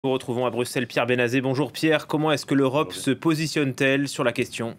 Nous retrouvons à Bruxelles Pierre Benazet. Bonjour Pierre, comment est-ce que l'Europe se positionne-t-elle sur la question?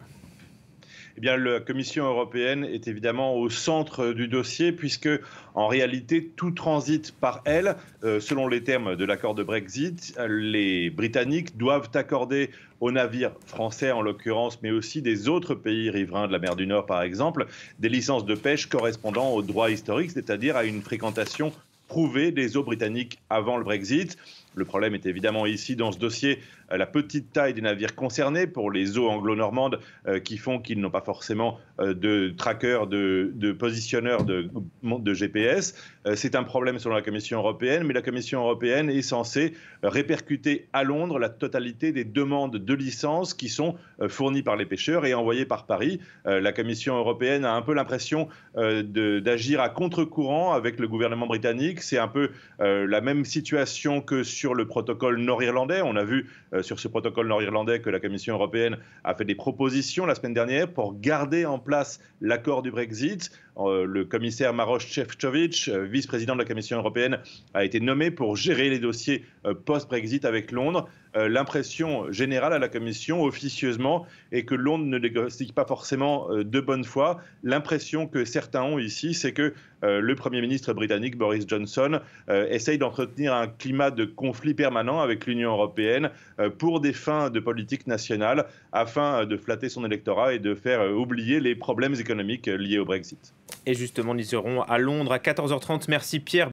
Eh bien, la Commission européenne est évidemment au centre du dossier puisque, en réalité, tout transite par elle. Selon les termes de l'accord de Brexit, les Britanniques doivent accorder aux navires français, en l'occurrence, mais aussi des autres pays riverains de la mer du Nord, par exemple, des licences de pêche correspondant au droit historique, c'est-à-dire à une fréquentation prouvée des eaux britanniques avant le Brexit. Le problème est évidemment ici, dans ce dossier, la petite taille des navires concernés pour les eaux anglo-normandes qui font qu'ils n'ont pas forcément de trackers, de positionneurs de GPS. C'est un problème selon la Commission européenne, mais la Commission européenne est censée répercuter à Londres la totalité des demandes de licences qui sont fournies par les pêcheurs et envoyées par Paris. La Commission européenne a un peu l'impression d'agir à contre-courant avec le gouvernement britannique. C'est un peu la même situation que sur le protocole nord-irlandais. On a vu sur ce protocole nord-irlandais que la Commission européenne a fait des propositions la semaine dernière pour garder en place l'accord du Brexit. Le commissaire Maroš Šefčovič, vice-président de la Commission européenne, a été nommé pour gérer les dossiers post-Brexit avec Londres. L'impression générale à la Commission, officieusement, est que Londres ne négocie pas forcément de bonne foi. L'impression que certains ont ici, c'est que le Premier ministre britannique, Boris Johnson, essaye d'entretenir un climat de conflit permanent avec l'Union européenne pour des fins de politique nationale, afin de flatter son électorat et de faire oublier les problèmes économiques liés au Brexit. Et justement, nous serons à Londres à 14h30. Merci Pierre.